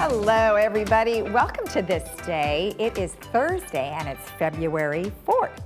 Hello, everybody. Welcome to This Day. It is Thursday, and it's February 4th.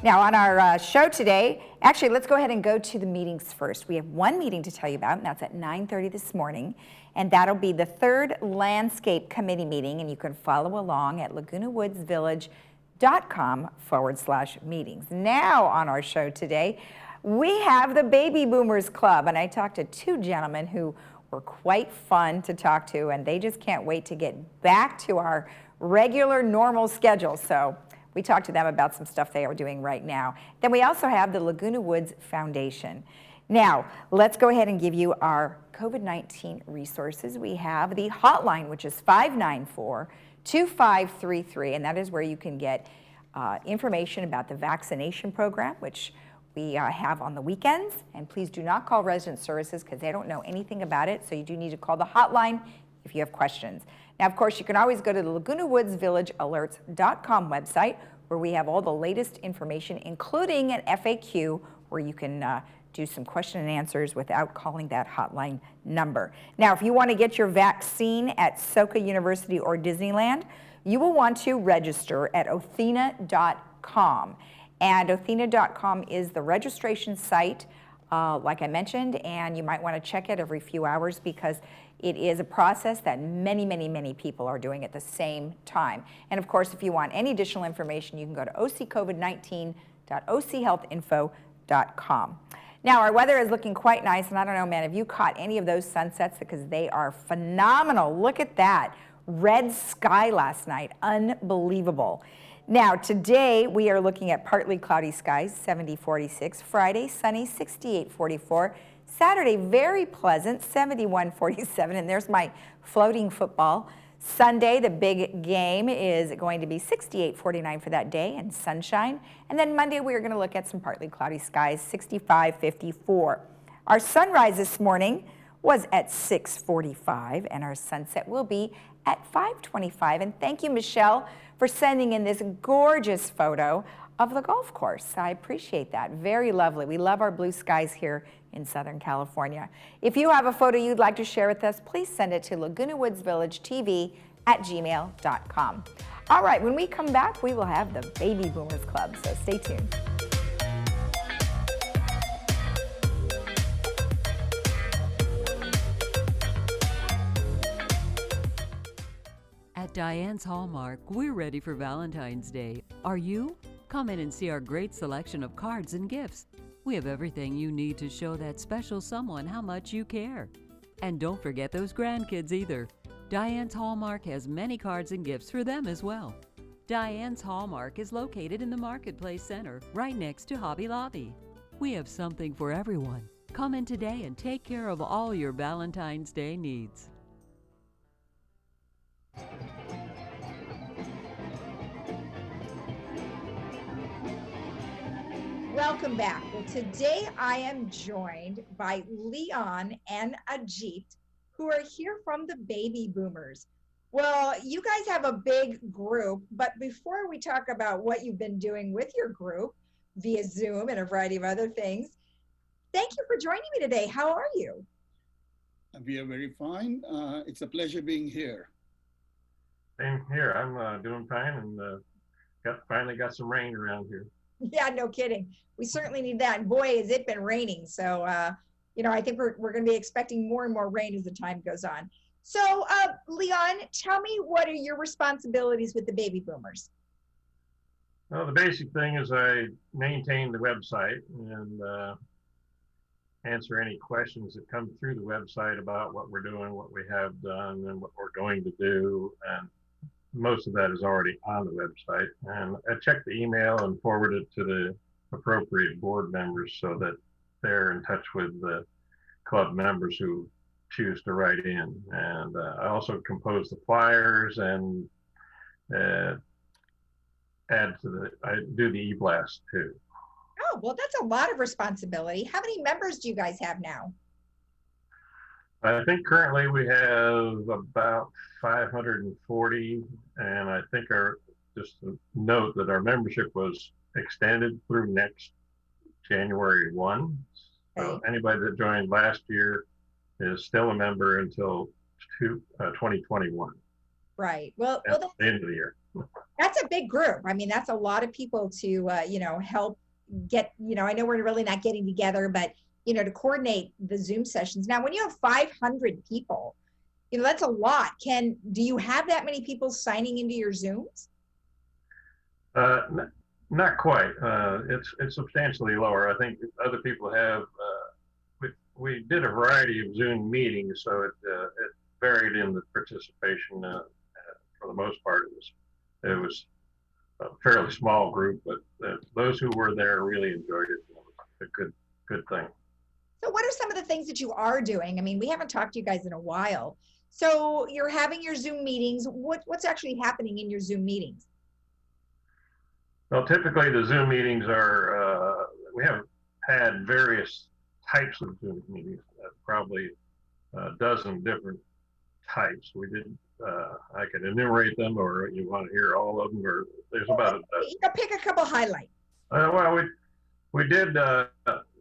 Now, on our show today, actually, let's go ahead and go to the meetings first. We have one meeting to tell you about, and that's at 9:30 this morning, and that'll be the third Landscape Committee meeting, and you can follow along at lagunawoodsvillage.com/meetings. Now, on our show today, we have the Baby Boomers Club, and I talked to two gentlemen who were quite fun to talk to, and they just can't wait to get back to our regular, normal schedule. So we talked to them about some stuff they are doing right now. Then we also have the Laguna Woods Foundation. Now, let's go ahead and give you our COVID-19 resources. We have the hotline, which is 594-2533, and that is where you can get information about the vaccination program, which we have on the weekends. And please do not call resident services because they don't know anything about it. So you do need to call the hotline if you have questions. Now, of course, you can always go to the LagunaWoodsVillageAlerts.com website where we have all the latest information, including an FAQ where you can do some question and answers without calling that hotline number. Now, if you want to get your vaccine at Soka University or Disneyland, you will want to register at Othina.com. And Othina.com is the registration site, like I mentioned, and you might want to check it every few hours because it is a process that many, many, many people are doing at the same time. And of course, if you want any additional information, you can go to occovid19.ochealthinfo.com. Now, our weather is looking quite nice, and I don't know, man, have you caught any of those sunsets? Because they are phenomenal. Look at that. Red sky last night. Unbelievable. Now, today we are looking at partly cloudy skies, 70-46. Friday, sunny, 68-44. Saturday, very pleasant, 71-47. And there's my floating football. Sunday, the big game is going to be 68-49 for that day and sunshine. And then Monday, we are going to look at some partly cloudy skies, 65-54. Our sunrise this morning was at 6:45, and our sunset will be at 5:25. And thank you, Michelle, for sending in this gorgeous photo of the golf course. I appreciate that. Very lovely. We love our blue skies here in Southern California. If you have a photo you'd like to share with us, please send it to lagunawoodsvillagetv@gmail.com. All right, when we come back, we will have the Baby Boomers Club, so stay tuned. At Diane's Hallmark, we're ready for Valentine's Day. Are you? Come in and see our great selection of cards and gifts. We have everything you need to show that special someone how much you care. And don't forget those grandkids either. Diane's Hallmark has many cards and gifts for them as well. Diane's Hallmark is located in the Marketplace Center, right next to Hobby Lobby. We have something for everyone. Come in today and take care of all your Valentine's Day needs. Welcome back. Well, today I am joined by Leon and Ajit, who are here from the Baby Boomers. Well, you guys have a big group, but before we talk about what you've been doing with your group via Zoom and a variety of other things, thank you for joining me today. How are you? We are very fine. It's a pleasure being here. Same here. I'm doing fine, and finally got some rain around here. Yeah, no kidding. We certainly need that. And boy, has it been raining. So, I think we're going to be expecting more and more rain as the time goes on. So, Leon, tell me, what are your responsibilities with the Baby Boomers? Well, the basic thing is I maintain the website and answer any questions that come through the website about what we're doing, what we have done, and what we're going to do. And most of that is already on the website. And I check the email and forward it to the appropriate board members so that they're in touch with the club members who choose to write in. And I also compose the flyers and I do the e-blast too. Oh, well, that's a lot of responsibility. How many members do you guys have now? I think currently we have about 540, and I think just a note that our membership was extended through next January 1. So anybody that joined last year is still a member until 2021 Right. Well, at the end of the year. that's a big group. I mean, that's a lot of people to, help get, I know we're really not getting together, but, to coordinate the Zoom sessions. Now, when you have 500 people, that's a lot. Do you have that many people signing into your Zooms? Not quite. It's substantially lower. I think other people have. We did a variety of Zoom meetings, so it varied in the participation. For the most part, it was a fairly small group, but those who were there really enjoyed it. It was a good thing. So what are some of the things that you are doing? I mean, we haven't talked to you guys in a while. So you're having your Zoom meetings. What's actually happening in your Zoom meetings? Well, typically the Zoom meetings are, we have had various types of Zoom meetings, probably a dozen different types. We did, I could enumerate them, or you want to hear all of them, or there's about a dozen. You can pick a couple highlights. Well, we did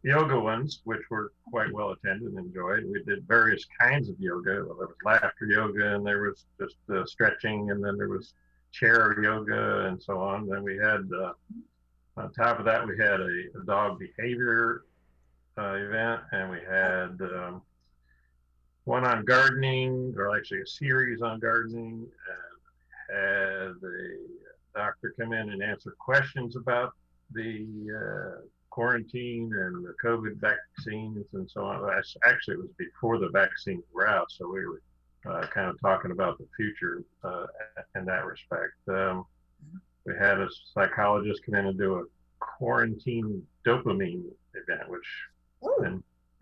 yoga ones, which were quite well attended and enjoyed. We did various kinds of yoga. Well, there was laughter yoga, and there was just stretching, and then there was chair yoga and so on. Then we had, on top of that, we had a dog behavior event, and we had one on gardening, or actually a series on gardening, and had a doctor come in and answer questions about the quarantine and the COVID vaccines and so on. Actually, it was before the vaccines were out, so we were kind of talking about the future in that respect. We had a psychologist come in and do a quarantine dopamine event, which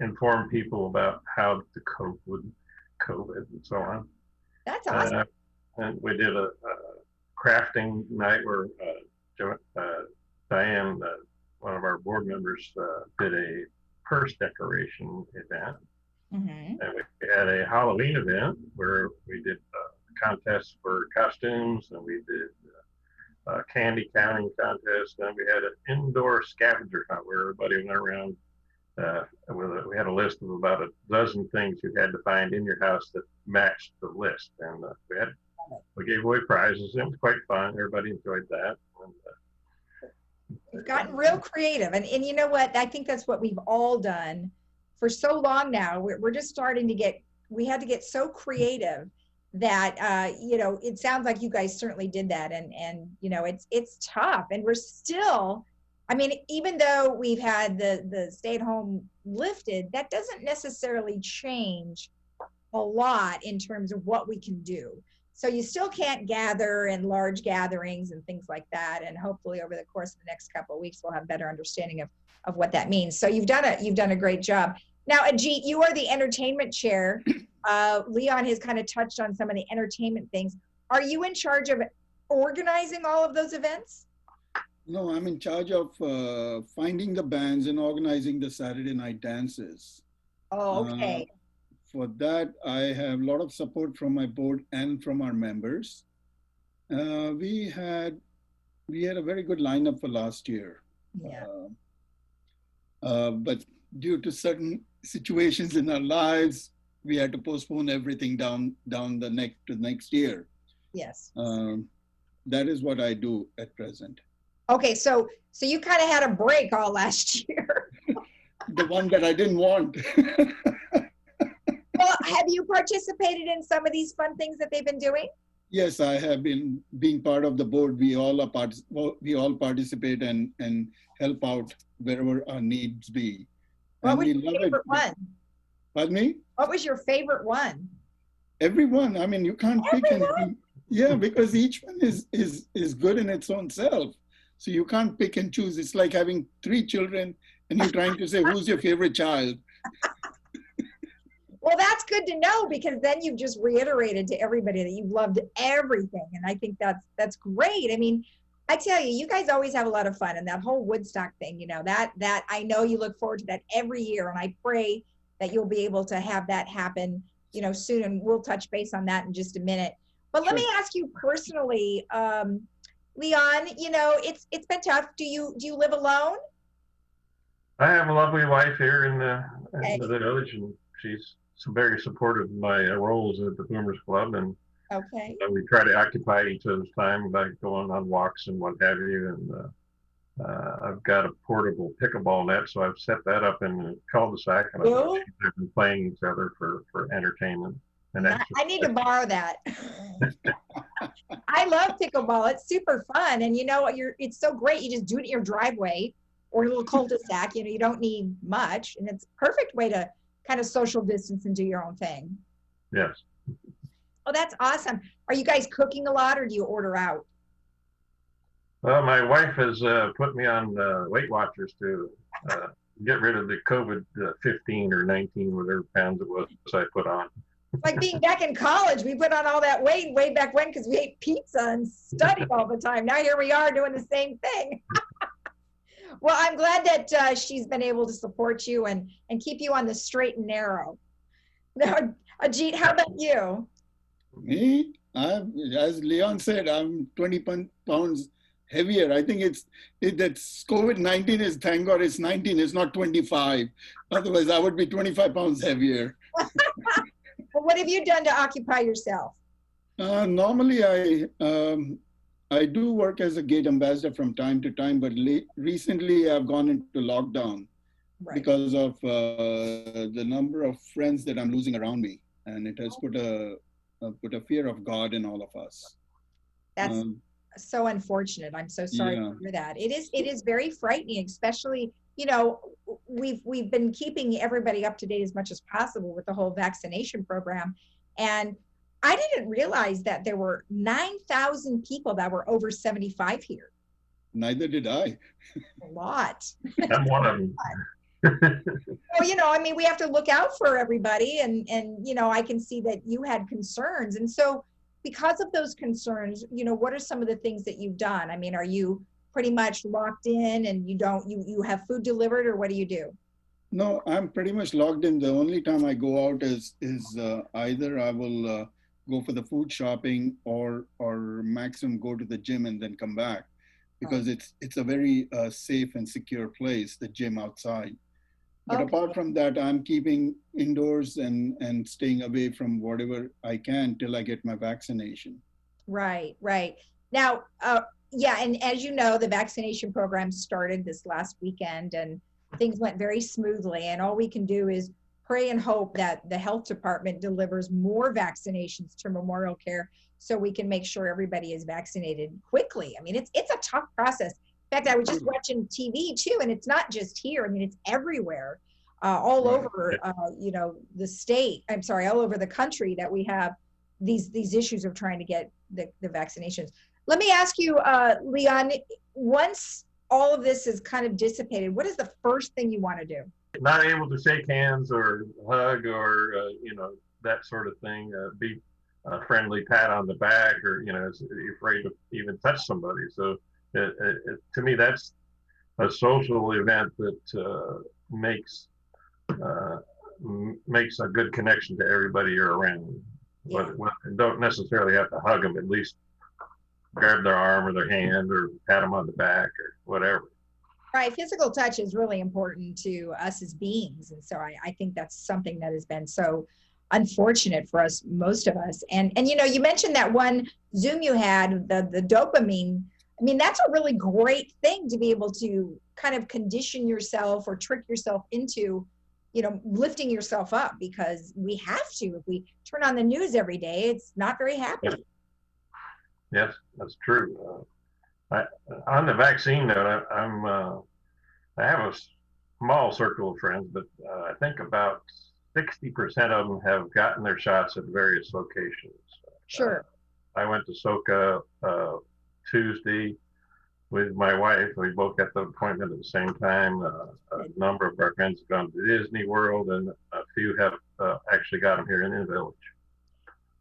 informed people about how to cope with COVID and so on. That's awesome. And we did a crafting night where Diane, one of our board members, did a purse decoration event. And we had a Halloween event where we did contests for costumes, and we did a candy counting contest, and we had an indoor scavenger hunt where everybody went around. We had a list of about a dozen things you had to find in your house that matched the list, and we gave away prizes. It was quite fun. Everybody enjoyed that. And, We've gotten real creative, and you know what? I think that's what we've all done for so long now. We're just starting to we had to get so creative that it sounds like you guys certainly did that, and it's tough, and we're still, I mean, even though we've had the stay-at-home lifted, that doesn't necessarily change a lot in terms of what we can do. So you still can't gather in large gatherings and things like that. And hopefully over the course of the next couple of weeks, we'll have a better understanding of what that means. So you've done a great job. Now, Ajit, you are the entertainment chair. Leon has kind of touched on some of the entertainment things. Are you in charge of organizing all of those events? No, I'm in charge of finding the bands and organizing the Saturday night dances. Oh, okay. For that, I have a lot of support from my board and from our members. We had a very good lineup for last year. Yeah. But due to certain situations in our lives, we had to postpone everything down the next year. Yes. That is what I do at present. Okay, so you kind of had a break all last year. The one that I didn't want. Well, have you participated in some of these fun things that they've been doing? Yes, I have been being part of the board. We all participate and help out wherever our needs be. What was your favorite one? Pardon me? What was your favorite one? Everyone. I mean, you can't pick and yeah, because each one is good in its own self. So you can't pick and choose. It's like having 3 children and you're trying to say, who's your favorite child? Well, that's good to know, because then you've just reiterated to everybody that you've loved everything. And I think that's great. I mean, I tell you, you guys always have a lot of fun, and that whole Woodstock thing, that I know you look forward to that every year. And I pray that you'll be able to have that happen, soon. And we'll touch base on that in just a minute. But let me ask you personally, Leon, it's been tough. Do you live alone? I have a lovely wife here in the village, and she's very supportive of my roles at the Boomers Club, and Okay. we try to occupy each other's time by going on walks and what have you. And I've got a portable pickleball net, so I've set that up in the cul-de-sac, and Cool. I've been playing each other for entertainment and I need to borrow that. I love pickleball. It's super fun. And you know, it's so great. You just do it in your driveway or a little cul-de-sac. You know, you don't need much. And it's a perfect way to kind of social distance and do your own thing. Yes. Oh, that's awesome. Are you guys cooking a lot or do you order out? Well, my wife has put me on Weight Watchers to get rid of the COVID 15 or 19, whatever pounds it was I put on. Like being back in college, we put on all that weight way back when because we ate pizza and studied all the time. Now here we are doing the same thing. Well, I'm glad that she's been able to support you and keep you on the straight and narrow. Now, Ajit, how about you? Me, as Leon said, I'm 20 pounds heavier. I think that's COVID-19 is, thank God it's 19, it's not 25. Otherwise I would be 25 pounds heavier. Well, what have you done to occupy yourself? Normally I do work as a gate ambassador from time to time, but recently I've gone into lockdown because of the number of friends that I'm losing around me. And it has put a fear of God in all of us. That's so unfortunate. I'm so sorry to hear that. It is very frightening, especially, you know, we've been keeping everybody up to date as much as possible with the whole vaccination program. And I didn't realize that there were 9,000 people that were over 75 here. Neither did I. A lot. I'm one of them. Well, you know, I mean, we have to look out for everybody, and you know, I can see that you had concerns. And so because of those concerns, you know, what are some of the things that you've done? I mean, are you pretty much locked in and you have food delivered, or what do you do? No, I'm pretty much locked in. The only time I go out is either I will go for the food shopping or maximum go to the gym and then come back, because it's a very safe and secure place, the gym outside. But apart from that, I'm keeping indoors and staying away from whatever I can till I get my vaccination. Right. Now, yeah, and as you know, the vaccination program started this last weekend and things went very smoothly. And all we can do is pray and hope that the health department delivers more vaccinations to Memorial Care so we can make sure everybody is vaccinated quickly. I mean, it's a tough process. In fact, I was just watching TV too, and it's not just here. I mean, it's everywhere, all over, you know, the state. I'm sorry, all over the country that we have these issues of trying to get the vaccinations. Let me ask you, Leon, once all of this is kind of dissipated, what is the first thing you want to do? Not able to shake hands or hug or, you know, that sort of thing. Be a friendly pat on the back, or, you know, you're afraid to even touch somebody. So to me, that's a social event that makes a good connection to everybody you're around. Yeah. But don't necessarily have to hug them. At least grab their arm or their hand or pat them on the back or whatever. Right. Physical touch is really important to us as beings. And so I think that's something that has been so unfortunate for us, most of us. And you know, you mentioned that one Zoom you had, the dopamine. I mean, that's a really great thing to be able to kind of condition yourself or trick yourself into, you know, lifting yourself up, because we have to. If we turn on the news every day, it's not very happy. Yes, that's true. On the vaccine note, I have a small circle of friends, but I think about 60% of them have gotten their shots at various locations. Sure. I went to SoCa Tuesday with my wife. We both got the appointment at the same time. A number of our friends have gone to Disney World, and a few have actually got them here in the village.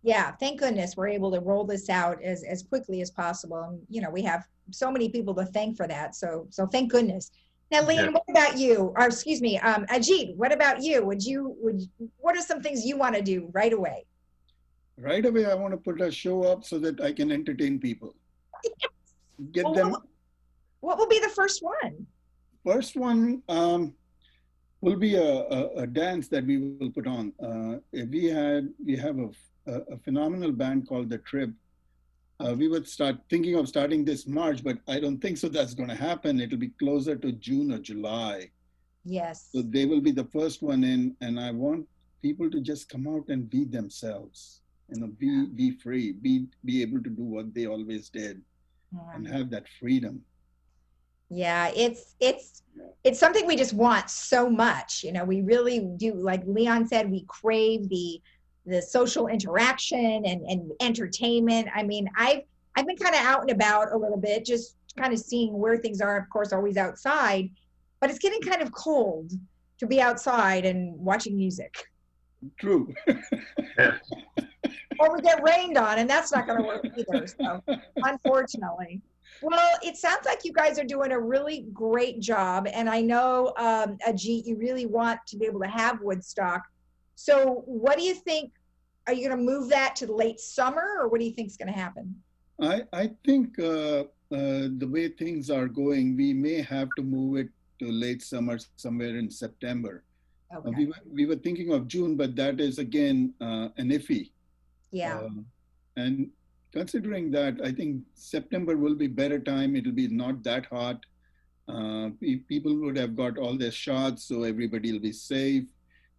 Yeah, thank goodness we're able to roll this out as quickly as possible. And, you know, we have so many people to thank for that. So thank goodness. Now, Leon, what about you? Or excuse me, Ajit, what about you? What are some things you want to do right away? Right away, I want to put a show up so that I can entertain people. Get well, them. What will be the first one? First one, will be a dance that we will put on. We have a phenomenal band called The Trip. We would start thinking of starting this March, but I don't think so that's going to happen. It'll be closer to June or July. Yes. So they will be the first one in, and I want people to just come out and be themselves, be free, be able to do what they always did, and have that freedom. Yeah, it's something we just want so much. We really do. Like Leon said, we crave the social interaction and entertainment. I mean, I've been kind of out and about a little bit, just kind of seeing where things are. Of course, always outside, but it's getting kind of cold to be outside and watching music. True. Or we get rained on, and that's not going to work either. So, unfortunately. Well, it sounds like you guys are doing a really great job. And I know, Ajit, you really want to be able to have Woodstock. So what do you think? Are you going to move that to late summer, or what do you think is going to happen? I think the way things are going, we may have to move it to late summer, somewhere in September. Okay. We were thinking of June, but that is, again, an iffy. Yeah. And considering that, I think September will be better time. It'll be not that hot. People would have got all their shots, so everybody will be safe.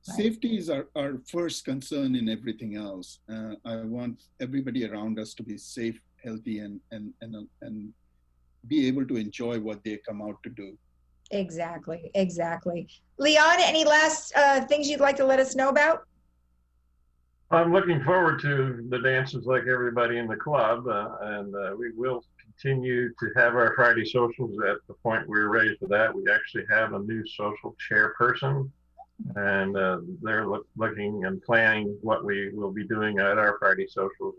Right. Safety is our first concern in everything else. I want everybody around us to be safe, healthy, and be able to enjoy what they come out to do. Exactly. Leon, any last things you'd like to let us know about? I'm looking forward to the dances like everybody in the club, and we will continue to have our Friday socials at the point we're ready for that. We actually have a new social chairperson, and they're looking and planning what we will be doing at our Friday socials.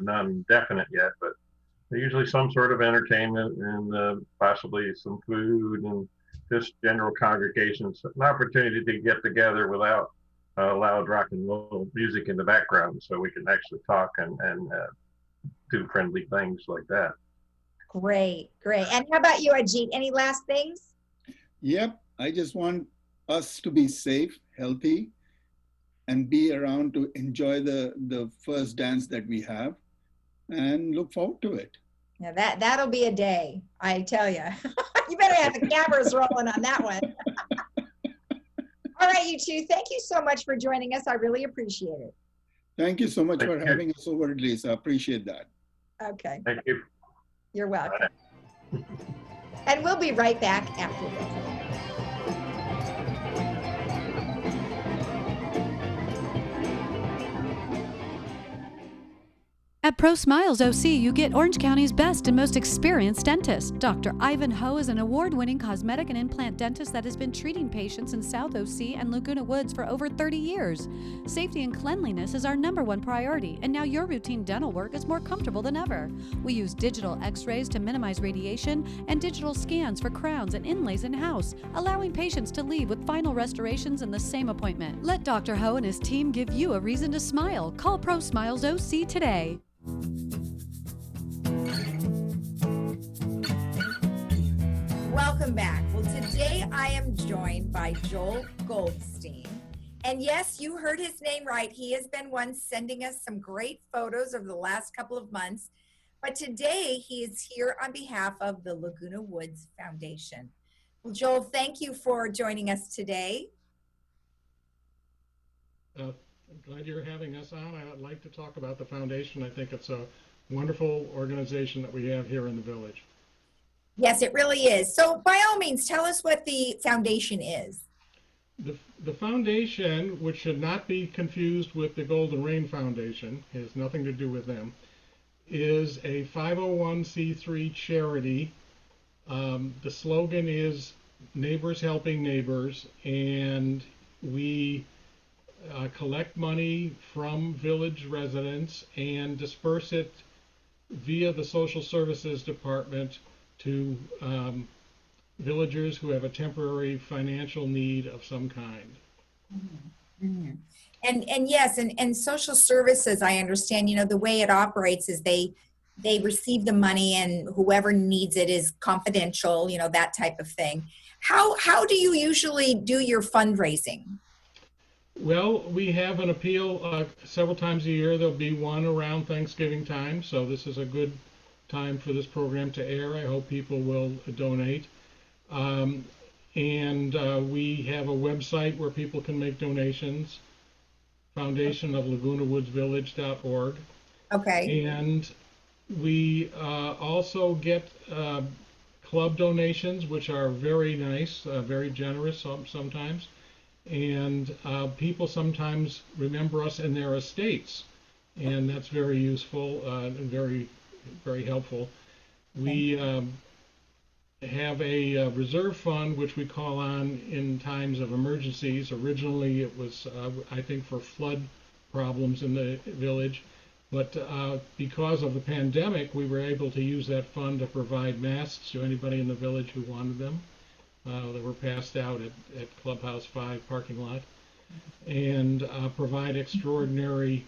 None definite yet, but usually some sort of entertainment and possibly some food and just general congregations, an opportunity to get together without loud rock and roll music in the background, so we can actually talk and do friendly things like that. Great. And how about you, Ajit? Any last things? Yep. I just want us to be safe, healthy, and be around to enjoy the first dance that we have, and look forward to it. Yeah, that'll be a day, I tell you. You better have the cameras rolling on that one. All right, you two, thank you so much for joining us. I really appreciate it. Thank you so much for having us over, Lisa. I appreciate that. Okay. Thank you. You're welcome. And we'll be right back after this. At Pro Smiles OC, you get Orange County's best and most experienced dentist. Dr. Ivan Ho is an award-winning cosmetic and implant dentist that has been treating patients in South OC and Laguna Woods for over 30 years. Safety and cleanliness is our #1 priority, and now your routine dental work is more comfortable than ever. We use digital x-rays to minimize radiation and digital scans for crowns and inlays in-house, allowing patients to leave with final restorations in the same appointment. Let Dr. Ho and his team give you a reason to smile. Call Pro Smiles OC today. Welcome back. Well, today I am joined by Joel Goldstein. And yes, you heard his name right. He has been one sending us some great photos over the last couple of months. But today he is here on behalf of the Laguna Woods Foundation. Well, Joel, thank you for joining us today. I'm glad you're having us on. I'd like to talk about the foundation. I think it's a wonderful organization that we have here in the village. Yes, it really is. So by all means, tell us what the foundation is. The foundation, which should not be confused with the Golden Rain Foundation, has nothing to do with them, is a 501c3 charity. The slogan is Neighbors Helping Neighbors, and we collect money from village residents and disperse it via the Social Services Department to villagers who have a temporary financial need of some kind. Mm-hmm. And yes, and social services, I understand, the way it operates is they they receive the money and whoever needs it is confidential, you know, that type of thing. How do you usually do your fundraising? Well, we have an appeal several times a year. There'll be one around Thanksgiving time, so this is a good time for this program to air. I hope people will donate. And we have a website where people can make donations, foundation of lagunawoodsvillage.org. Okay. And we also get club donations, which are very nice, very generous sometimes. And people sometimes remember us in their estates, and that's very useful and very, very helpful. We have a reserve fund which we call on in times of emergencies. Originally it was, I think, for flood problems in the village, but because of the pandemic, we were able to use that fund to provide masks to anybody in the village who wanted them. That were passed out at Clubhouse 5 parking lot, and provide extraordinary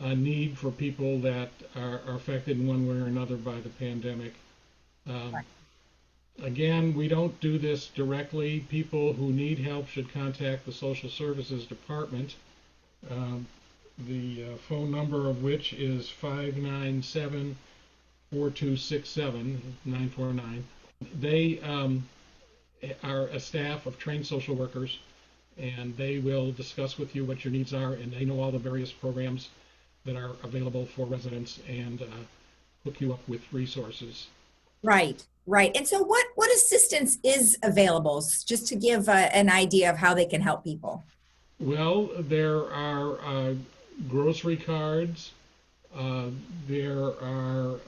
need for people that are affected in one way or another by the pandemic. Again, we don't do this directly. People who need help should contact the Social Services Department, the phone number of which is 597-4267-949. They are a staff of trained social workers, and they will discuss with you what your needs are, and they know all the various programs that are available for residents and hook you up with resources. Right, right. And so what assistance is available, just to give an idea of how they can help people? Well, there are grocery cards, there are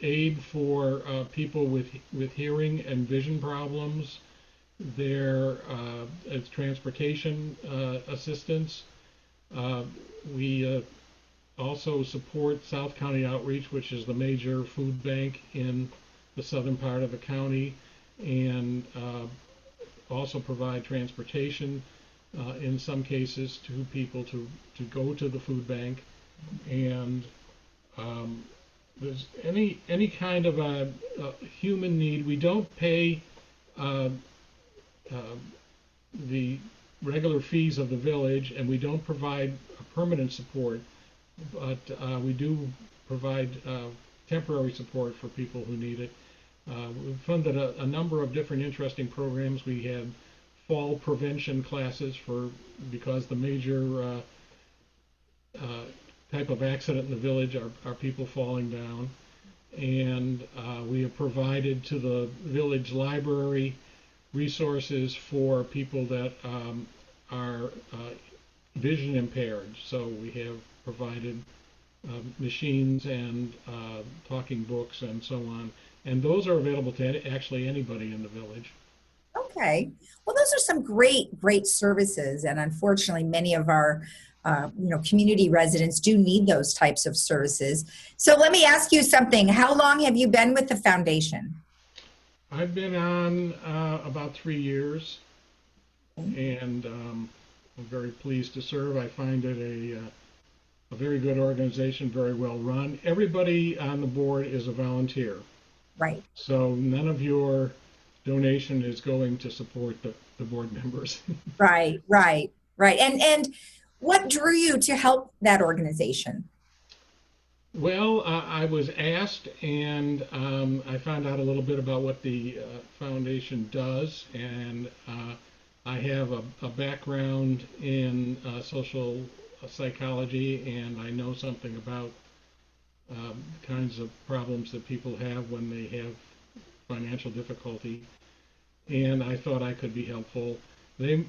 aid for people with hearing and vision problems. There is transportation assistance. We also support South County Outreach, which is the major food bank in the southern part of the county, and also provide transportation in some cases to people to go to the food bank. And there's any kind of a human need. We don't pay the regular fees of the village, and we don't provide permanent support, but we do provide temporary support for people who need it. We've funded a number of different interesting programs. We had fall prevention classes because the major type of accident in the village are people falling down, and we have provided to the village library resources for people that are vision impaired. So we have provided machines and talking books and so on, and those are available to actually anybody in the village. Okay, well, those are some great services, and unfortunately many of our community residents do need those types of services. So let me ask you something. How long have you been with the foundation? I've been on about 3 years, and I'm very pleased to serve. I find it a very good organization, very well run. Everybody on the board is a volunteer. Right. So none of your donation is going to support the board members. Right. And what drew you to help that organization? Well, I was asked, and I found out a little bit about what the foundation does, and I have a background in social psychology, and I know something about kinds of problems that people have when they have financial difficulty, and I thought I could be helpful. They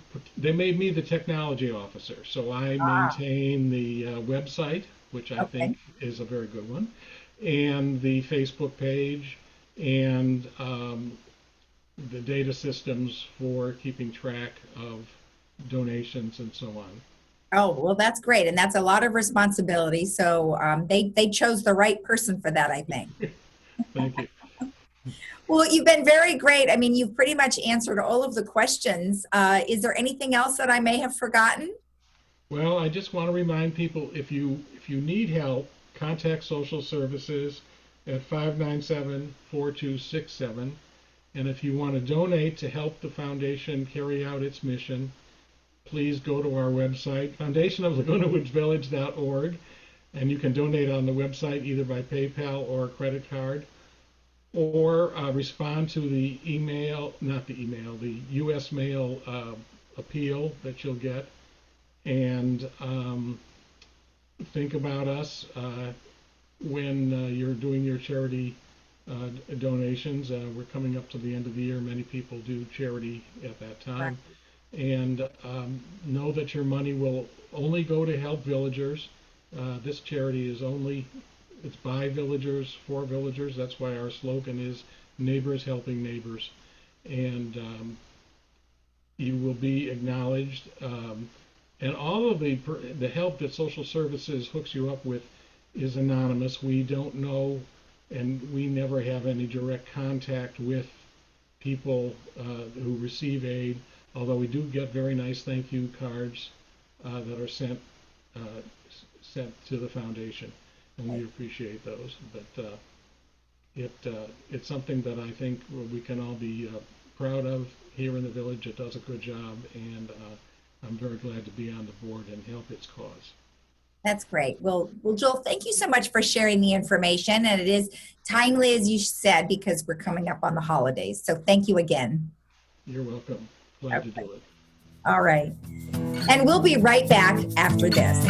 made me the technology officer, so I maintain the website, which I think is a very good one, and the Facebook page, and the data systems for keeping track of donations and so on. Oh, well, that's great, and that's a lot of responsibility. So they chose the right person for that, I think. Thank you. Well, you've been very great. I mean, you've pretty much answered all of the questions. Is there anything else that I may have forgotten? Well, I just want to remind people, if you if you need help, contact social services at 597-4267. And if you want to donate to help the foundation carry out its mission, please go to our website, foundationoflagunawoodsvillage.org, and you can donate on the website either by PayPal or credit card, or respond to the the U.S. mail appeal that you'll get, and think about us when you're doing your charity donations. We're coming up to the end of the year. Many people do charity at that time. And know that your money will only go to help villagers. This charity is it's by villagers, for villagers. That's why our slogan is neighbors helping neighbors. And you will be acknowledged. And all of the help that social services hooks you up with is anonymous. We don't know, and we never have any direct contact with people who receive aid, although we do get very nice thank you cards that are sent to the foundation, and we appreciate those. But it's something that I think we can all be proud of here in the village. It does a good job, and I'm very glad to be on the board and help its cause. That's great. Well, Joel, thank you so much for sharing the information. And it is timely, as you said, because we're coming up on the holidays. So thank you again. You're welcome. Glad to do it. All right. And we'll be right back after this.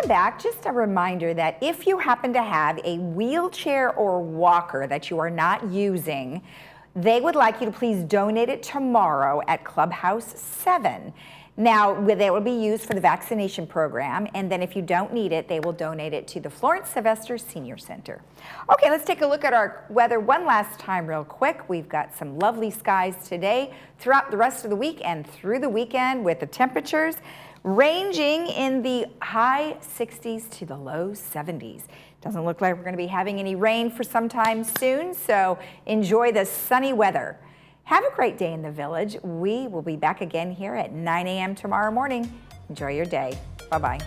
Back, just a reminder that if you happen to have a wheelchair or walker that you are not using, they would like you to please donate it tomorrow at Clubhouse 7. Now, they will be used for the vaccination program, and then if you don't need it, they will donate it to the Florence Sylvester Senior Center. Okay, let's take a look at our weather one last time real quick. We've got some lovely skies today throughout the rest of the week and through the weekend, with the temperatures ranging in the high 60s to the low 70s. Doesn't look like we're going to be having any rain for some time soon, so enjoy the sunny weather. Have a great day in the village. We will be back again here at 9 a.m. tomorrow morning. Enjoy your day. Bye-bye.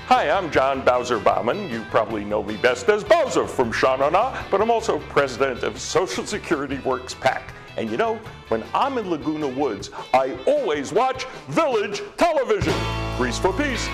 Hi, I'm John Bowser Bauman. You probably know me best as Bowser from Sha Na Na, but I'm also president of Social Security Works PAC. And you know, when I'm in Laguna Woods, I always watch Village Television. Grease for peace.